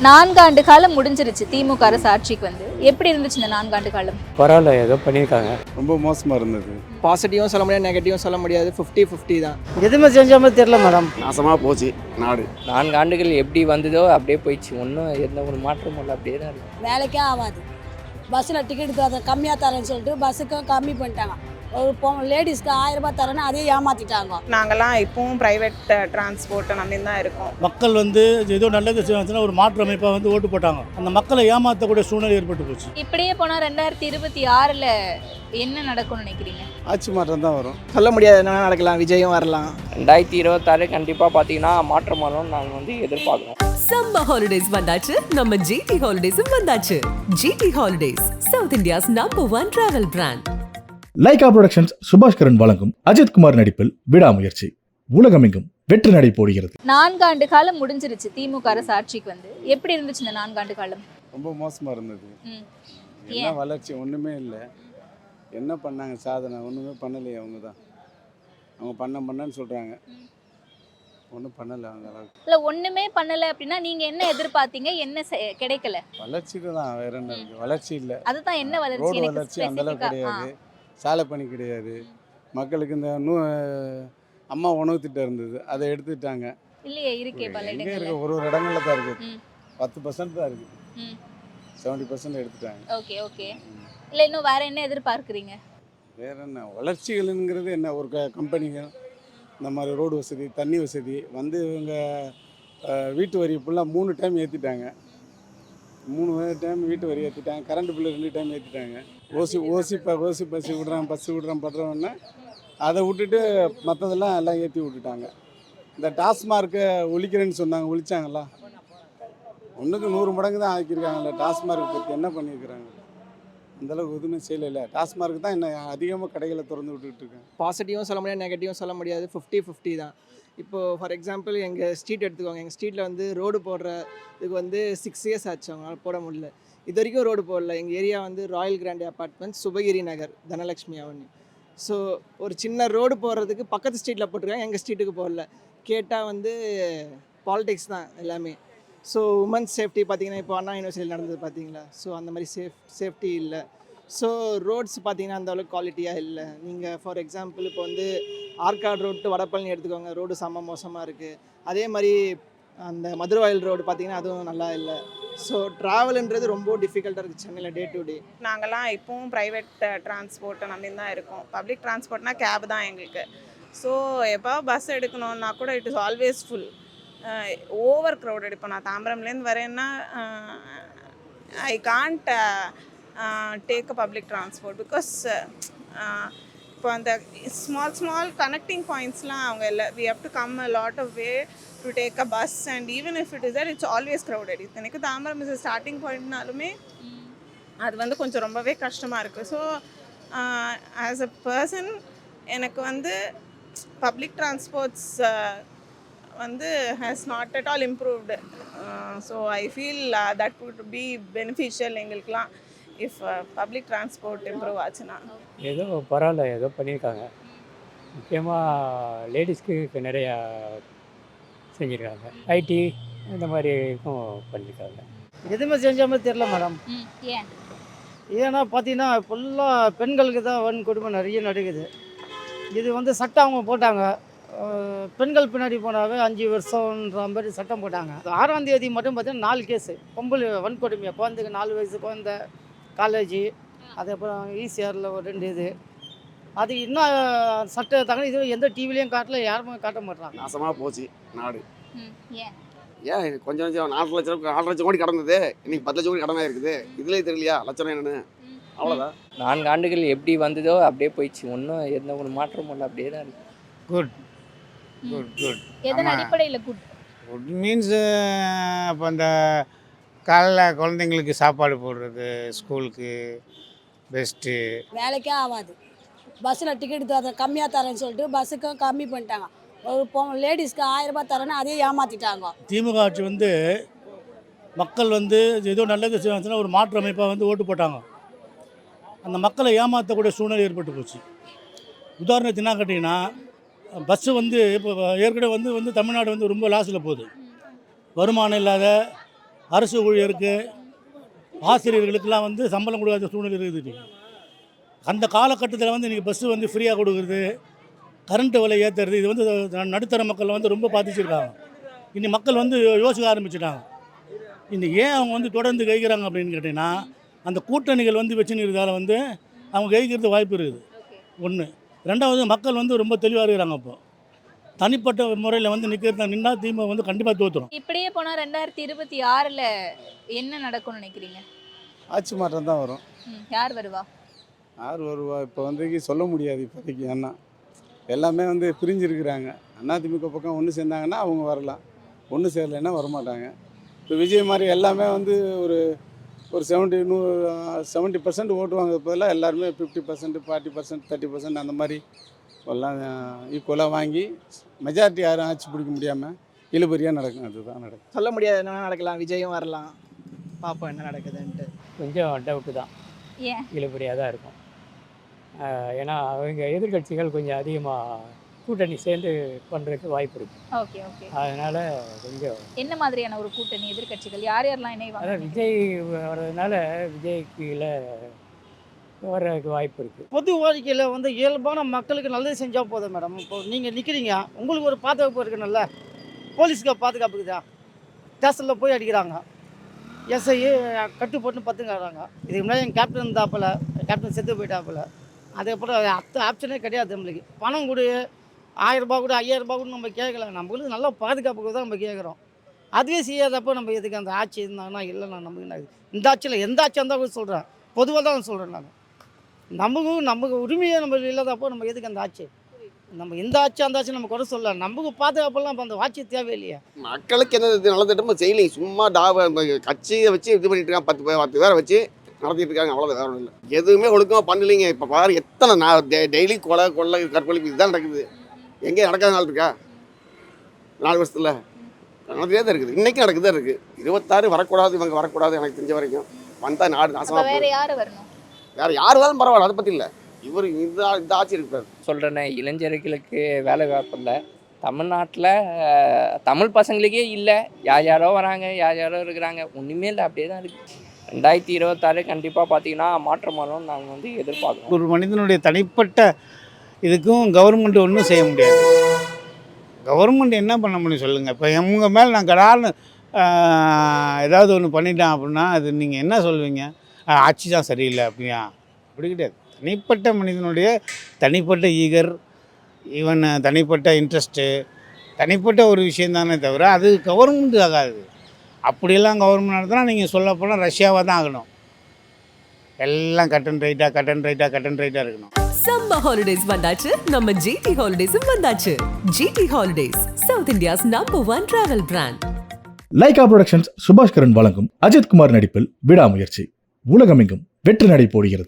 4 ஆண்டு காலம் முடிஞ்சிருச்சு திமுக அரசு ஆட்சிக்கு வந்து. எப்படி இருந்துச்சு இந்த 4 ஆண்டு காலம்? பரவாயில்ல, ஏதோ பண்ணியிருக்காங்க. ரொம்ப மோசமாக இருந்தது. பாசிட்டிவும் சொல்ல முடியாது, நெகட்டிவும் சொல்ல முடியாது. 50-50 தான். எதுவுமே செஞ்ச மாதிரி தெரியல மேடம். நாசமாக போச்சு நாடு. 4 ஆண்டுகள் எப்படி வந்ததோ அப்படியே போயிடுச்சு. ஒன்றும் எந்த ஒரு மாற்றமும் இல்லை, அப்படியே தான் இருக்குது. வேலைக்கே ஆகாது. பஸ்ஸில் டிக்கெட் கம்மியாக தரேன்னு சொல்லிட்டு பஸ்ஸுக்கும் கம்மி பண்ணிட்டாங்க. ஒரு லேடிஸ்க்கு 1000 ரூபாய் தரேன்னு அதையும் ஏமாற்றிட்டாங்க. நாங்கள்லாம் இப்போவும் ப்ரைவேட் டிரான்ஸ்போர்ட்டை நம்பி தான் இருக்கோம். மக்கள் வந்து ஏதோ நல்லது செய்வாங்கன்னா ஒரு மாற்று அமைப்பாக வந்து ஓட்டு போட்டாங்க. அந்த மக்களை ஏமாற்றக்கூடிய சூழ்நிலை ஏற்பட்டு போச்சு. இப்படியே போனால் 2026ல் என்ன நடக்கும்னு நினைக்கிறீங்க? ஆட்சி மாற்றம் தான் வரும். சொல்ல முடியாது, என்ன நடக்கலாம். விஜயும் வரலாம். 2026 கண்டிப்பாக பார்த்தீங்கன்னா மாற்றம் வரும்னு நாங்கள் வந்து எதிர்பார்க்குறோம். சம்மர் ஹாலிடேஸ் வந்தாச்சு, நம்ம ஜிடி ஹாலிடேஸும் வந்தாச்சு. GT holidays, South India's #1 travel brand. Lyca productions Subaskaran வழங்கும் அஜித் குமார் நடிப்பில் விடாமுயற்சி உலகமெங்கும் வெற்றி நடை போடுகிறது. 4 ஆண்டு காலம் முடிஞ்சிருச்சு திமுக அரசு ஆட்சிக்கு வந்து. எப்படி இருந்துச்சு இந்த 4 ஆண்டு காலம்? ரொம்ப மோசமாக இருந்தது. என்ன ஏன்? வளர்ச்சி ஒன்றுமே இல்லை. என்ன பண்ணாங்க சாதனை? ஒன்றுமே பண்ணலையே. அவங்க தான் அவங்க பண்ணன்னு சொல்கிறாங்க. ஒன்றும் பண்ணலை அவங்க அளவுக்கு. இல்லை, ஒன்றுமே பண்ணலை அப்படின்னா நீங்கள் என்ன எதிர்பார்த்தீங்க? என்ன கிடைக்கல? வளர்ச்சிக்கு தான் வேற என்ன இருக்குது? வளர்ச்சி இல்லை. அதுதான் என்ன வளர்ச்சி? ரோடு எனக்கு வளர்ச்சி அந்த அளவுக்கு specific-ஆ, கிடையாது. சாலை பணி கிடையாது. மக்களுக்கு இந்த அம்மா உணவு திட்டம் இருந்தது, அதை எடுத்துட்டாங்க. இல்லையே, இருக்கே பல எங்கே இடங்கள்ல. இருக்கு? ஒரு இடங்கள்ல தான் இருக்குது. ம். 10% தான் இருக்குது. ம். 70% எடுத்துட்டாங்க. Okay okay. இல்லை, இன்னும் வேற என்ன எதிர்பார்க்குறீங்க? வேற என்ன வளர்ச்சிகள்ங்கிறது? என்ன ஒரு கம்பெனிங்க இந்த மாதிரி ரோடு வசதி, தண்ணி வசதி வந்து இவங்க வீட்டு வரி ஃபுல்லாக 3 டைம் ஏற்றிட்டாங்க. 3 டைம் வீட்டு வரி ஏற்றிட்டாங்க. கரண்ட் பில்லு 2 டைம் ஏற்றிட்டாங்க. ஓசி பஸ் விடுறான் படுறவன்னா அதை விட்டுட்டு மற்றதெல்லாம் எல்லாம் ஏற்றி விட்டுட்டாங்க. இந்த டாஸ்மார்க்கை ஒழிக்கிறேன்னு சொன்னாங்க, ஒழிச்சாங்களா? 1க்கு 100 மடங்கு தான் ஆக்கியிருக்காங்கல்ல. டாஸ்மார்க் பற்றி என்ன பண்ணியிருக்கிறாங்க? அந்தளவுக்கு எதுவுமே செய்யலை. டாஸ்மார்க் தான் என்ன அதிகமாக கடைகளை திறந்து விட்டுக்கிட்டு இருக்காங்க. பாசிட்டிவும் சொல்ல முடியாது, நெகட்டிவும் சொல்ல முடியாது. 50-50 தான். இப்போது ஃபார் எக்ஸாம்பிள் எங்கள் ஸ்ட்ரீட் எடுத்துக்கோங்க. எங்கள் ஸ்ட்ரீட்டில் வந்து ரோடு போடுறதுக்கு வந்து 6 இயர்ஸ் ஆச்சு, அவங்களால போட முடியல. இது வரைக்கும் ரோடு போடல. எங்கள் ஏரியா வந்து ராயல் கிராண்டி அப்பார்ட்மெண்ட், சுபகிரி நகர், தனலக்ஷ்மி அவனி. ஸோ ஒரு சின்ன ரோடு போடுறதுக்கு பக்கத்து ஸ்ட்ரீட்டில் போட்டிருக்காங்க, எங்கள் ஸ்ட்ரீட்டுக்கு போடல. கேட்டால் வந்து பாலிடிக்ஸ் தான் எல்லாமே. ஸோ உமன்ஸ் சேஃப்டி பார்த்திங்கன்னா இப்போ அண்ணா யூனிவர்சிட்டியில் நடந்தது பார்த்தீங்களா? ஸோ அந்த மாதிரி சேஃப்டி இல்லை. ஸோ ரோட்ஸ் பார்த்திங்கன்னா அந்த அளவுக்கு குவாலிட்டியாக இல்லை. நீங்கள் ஃபார் எக்ஸாம்பிள் இப்போ வந்து ஆற்காடு ரோடு டு வடபழனி எடுத்துக்கோங்க, ரோடு செம்ம மோசமாக இருக்குது. அதே மாதிரி அந்த மதுரவாயல் ரோடு பார்த்திங்கன்னா அதுவும் நல்லா இல்லை. ஸோ ட்ராவல்ன்றது ரொம்ப டிஃபிகல்ட்டாக இருக்குது சென்னையில் டே டு டே. நாங்கள்லாம் இப்போவும் ப்ரைவேட் டிரான்ஸ்போர்ட்டை நம்பி தான் இருக்கோம். பப்ளிக் டிரான்ஸ்போர்ட்னால் கேப் தான் எங்களுக்கு. ஸோ எப்போ பஸ் எடுக்கணுன்னா கூட it is always full. Overcrowded. இப்போ நான் தாம்பரம்லேருந்து வரேன்னா I can't take a public transport because இப்போ அந்த ஸ்மால் கனெக்டிங் பாயிண்ட்ஸ்லாம் அவங்க இல்லை. We have to come a lot of way to take a bus and even if it is that it's always crowded. எனக்கு தாம்பரம் இஸ் ஸ்டார்டிங் பாயிண்ட்னாலுமே அது வந்து கொஞ்சம் ரொம்பவே கஷ்டமாக இருக்குது. ஸோ ஆஸ் அ பர்சன் எனக்கு வந்து பப்ளிக் டிரான்ஸ்போர்ட்ஸ் வந்து has not at all improved. So I feel that would be beneficial எங்களுக்குலாம் இஃப் பப்ளிக் டிரான்ஸ்போர்ட் இம்ப்ரூவ் ஆச்சுன்னா. ஏதோ பரவாயில்ல, ஏதோ பண்ணியிருக்காங்க. முக்கியமாக லேடிஸ்க்கு நிறையா செஞ்சுருக்காங்க. ஐடி இந்த மாதிரிக்கும் பண்ணியிருக்காங்க. எதுவுமே செஞ்ச மாதிரி தெரியல மேடம். ஏன்? ஏன்னா பார்த்தீங்கன்னா ஃபுல்லாக பெண்களுக்கு தான் வன்கொடுமை நிறைய நடக்குது. இது வந்து சட்டம் அவங்க போட்டாங்க. பெண்கள் பின்னாடி போனாவே 5 வருஷம்ன்ற மாதிரி சட்டம் போட்டாங்க. 6ஆம் தேதி மட்டும் பார்த்தீங்கன்னா 4 கேஸு பொம்பளை வன்கொடுமையாக. குழந்தைக்கு 4 வயசு குழந்தை, காலேஜ், அதுக்கப்புறம் ஈசிஆரில் ஒரு 2 இது. அது இன்னும் சட்ட தகவல் இது எந்த டிவிலையும் காட்டல, யாருமே காட்ட மாட்டாங்க. நாசமாக போச்சு நாடு. ஏன்? ஏன் கொஞ்சம் 4 லட்சம் கோடி கடந்தது, இன்னைக்கு 10 லட்சம் கோடி கடனாக இருக்குது. இதுலேயே தெரியலையா லட்சம் என்னன்னு? அவ்வளோதான். 4 ஆண்டுகள் எப்படி வந்ததோ அப்படியே போயிடுச்சு. ஒன்றும் எந்த ஒரு மாற்றமும் இல்லை, அப்படியே தான் இருக்குது. Good good. எதன் அடிப்படையில் குட்? குட் மீன்ஸ் இப்போ இந்த காலைல குழந்தைங்களுக்கு சாப்பாடு போடுறது, ஸ்கூலுக்கு பெஸ்ட்டு. வேலைக்கே ஆகாது. பஸ்ஸில் டிக்கெட் கம்மியாக தரேன்னு சொல்லிட்டு பஸ்ஸுக்கும் கம்மி பண்ணிட்டாங்க. ஒரு லேடிஸ்க்கு 1000 ரூபாய் தரேன்னு அதையும் ஏமாற்றிட்டாங்க. திமுக ஆட்சி வந்து மக்கள் வந்து ஏதோ நல்லது செய்வாங்கன்னா ஒரு மாற்று அமைப்பாக வந்து ஓட்டு போட்டாங்க. அந்த மக்களை ஏமாற்றக்கூடிய சூழ்நிலை ஏற்பட்டு போச்சு. உதாரணத்துக்கு என்ன கேட்டிங்கன்னா, பஸ்ஸு வந்து இப்போ ஏற்கனவே வந்து தமிழ்நாடு வந்து ரொம்ப லாஸில் போகுது. வருமானம் இல்லாத அரசு ஊழியருக்கு, ஆசிரியர்களுக்கெல்லாம் வந்து சம்பளம் கொடுக்காத சூழ்நிலை இருக்குது. அந்த காலகட்டத்தில் வந்து இன்றைக்கி பஸ்ஸு வந்து ஃப்ரீயாக கொடுக்குறது, கரண்ட்டு விலை ஏற்றுறது, இது வந்து நடுத்தர மக்கள் வந்து ரொம்ப பாதிச்சிருக்காங்க. இனி மக்கள் வந்து யோசிக்க ஆரம்பிச்சிட்டாங்க. இன்றைக்கி ஏன் அவங்க வந்து தொடர்ந்து கைக்கிறாங்க அப்படின்னு கேட்டிங்கன்னா, அந்த கூட்டணிகள் வந்து வச்சுக்கிறதால வந்து அவங்க கைக்கிறது வாய்ப்பு இருக்குது. ஒன்று. ரெண்டாவது, மக்கள் வந்து ரொம்ப தெளிவாக இருக்கிறாங்க. இப்போ தனிப்பட்ட முறையில் வந்து நின்னா திமுக வந்து கண்டிப்பாக தோற்றுரும். இப்படியே போனால் 2026ல் என்ன நடக்கும்னு நினைக்கிறீங்க? ஆட்சி மாற்றம் தான் வரும். யார் வருவா? யார் வருவா இப்போ வந்து சொல்ல முடியாது. இப்போதைக்கு ஏன்னா எல்லாமே வந்து பிரிஞ்சிருக்கிறாங்க. அதிமுக பக்கம் ஒன்று சேர்ந்தாங்கன்னா அவங்க வரலாம், ஒன்று சேரலைன்னா வரமாட்டாங்க. இப்போ விஜய் மாதிரி எல்லாமே வந்து ஒரு 70% ஓட்டு வாங்க பதிலாக எல்லாருமே 50%, 40%, 30% அந்த மாதிரி எல்லாம் ஈக்குவலாக வாங்கி மெஜாரிட்டி யாரும் ஆட்சி பிடிக்க முடியாமல் இழுபறியாக நடக்கும். அதுதான் நடக்கும். சொல்ல முடியாது, என்ன நடக்கலாம். விஜயும் வரலாம், பார்ப்போம் என்ன நடக்குதுன்ட்டு. கொஞ்சம் டவுட்டு தான், ஏன்? இழுபறியாக தான் இருக்கும். ஏன்னா அவங்க எதிர்கட்சிகள் கொஞ்சம் அதிகமாக கூட்டணி சேர்ந்து பண்ணுறதுக்கு வாய்ப்பு இருக்குது. Okay okay. அதனால் கொஞ்சம் என்ன மாதிரியான ஒரு கூட்டணி எதிர்க்கட்சிகள் யார் யாரெல்லாம் இணைவாங்க? அதான் விஜய் வர்றதுனால விஜய்க்கு வர்றதுக்கு வாய்ப்பு இருக்குது. பொது வாழ்க்கையில் வந்து இயல்பான மக்களுக்கு நல்லது செஞ்சால் போதும் மேடம். இப்போ நீங்கள் நிற்கிறீங்க, உங்களுக்கு ஒரு பாதுகாப்பு இருக்கணும்ல. போலீஸுக்கு பாதுகாப்பு இருக்குதா? ஸ்டேஷனில் போய் அடிக்கிறாங்க, எஸ்ஐ கட்டு போட்டு பத்துங்கிறாங்க. இதுக்கு முன்னாடி எங்கள் கேப்டன் இருந்தாப்பில், கேப்டன் செத்து போயிட்டாப்பில். அதுக்கப்புறம் ஆப்ஷனே கிடையாது நம்மளுக்கு. பணம் கொடு, 1000 ரூபா கூட 5000 ரூபா கூட நம்ம கேட்கல. நம்மளுக்கு நல்ல பாதுகாப்புக்கு தான் நம்ம கேட்குறோம். அதுவே செய்யாதப்போ நம்ம எதுக்கு அந்த ஆட்சி இருந்தாங்கன்னா இல்லைண்ணா நமக்கு என்ன இந்த ஆட்சியில் எந்த ஆட்சியாக இருந்தால் கூட சொல்கிறேன், பொதுவாக தான் சொல்கிறேன் நான். நமக்கு உரிமையை நம்ம இல்லாதப்போ நம்ம எதுக்கு அந்த ஆட்சி? நம்ம இந்த ஆட்சி அந்த ஆட்சி நம்ம குறை சொல்ல, நமக்கு பாதுகாப்பெல்லாம் இப்போ அந்த ஆட்சி தேவையில்லையா? மக்களுக்கு என்ன நல்ல திட்டமும் செய்யலை. சும்மா கட்சியை வச்சு இது பண்ணிட்டு இருக்காங்க. 10 பேரை வச்சு நடத்திட்டு இருக்காங்க, அவ்வளோதான், வேறு இல்லை. எதுவுமே ஒழுக்கமாக பண்ணலைங்க. இப்போ பாரு எத்தனை டெய்லி கொலை கற்பழிப்பு இதுதான் நடக்குது. எங்கேயும் நடக்காத நாள் இருக்கா? 4 வருஷத்தில் நடந்துகிட்டே தான் இருக்குது. இன்றைக்கும் நடக்குது தான் இருக்குது. 26 வரக்கூடாது, இவங்க வரக்கூடாது. எனக்கு தெரிஞ்ச வரைக்கும் வந்தால் நாடு நாசமாக வேற யார் வரணும்? வேறு யார் வேணும் பரவாயில்ல, அதை பற்றி இல்லை. இவர் இந்த ஆட்சி இருக்காரு. சொல்கிறேனே, இளைஞர்களுக்கு வேலை வாய்ப்பு இல்லை தமிழ்நாட்டில். தமிழ் பசங்களுக்கே இல்லை. யாரோ வராங்க, யாரோ இருக்கிறாங்க, ஒன்றுமே இல்லை, அப்படியே தான் இருக்குது. 2026 கண்டிப்பாக பார்த்தீங்கன்னா மாற்றம் வரும்னு நாங்கள் வந்து எதிர்பார்க்குறோம். ஒரு மனிதனுடைய தனிப்பட்ட இதுக்கும் கவர்மெண்ட் ஒன்றும் செய்ய முடியாது. கவர்மெண்ட் என்ன பண்ண முடியும் சொல்லுங்கள்? இப்போ உங்கள் மேலே நான் கடால்னு ஏதாவது ஒன்று பண்ணிட்டேன் அப்படின்னா அது நீங்கள் என்ன சொல்லுவீங்க? ஆட்சி தான் சரியில்லை அப்படியா? அப்படி கிடையாது. தனிப்பட்ட மனிதனுடைய தனிப்பட்ட ஈகர், ஈவன் தனிப்பட்ட இன்ட்ரெஸ்ட்டு, தனிப்பட்ட ஒரு விஷயந்தானே தவிர அது கவர்மெண்ட் ஆகாது. அப்படியெல்லாம் கவர்மெண்ட் நடத்தினா நீங்கள் சொல்லப்போனால் ரஷ்யாவாக தான் ஆகணும். எல்லாம் கட் அண்ட் ரைட்டாக இருக்கணும். சம்மர் ஹாலிடேஸ் வந்தாச்சு, நம்ம ஜிடி ஹாலிடேஸும் வந்தாச்சு. GT holidays, South India's #1 travel brand. Lyca productions Subaskaran வழங்கும் அஜித் குமார் நடிப்பில் விடாமுயற்சி உலகமெங்கும் வெற்றி நடை போடுகிறது.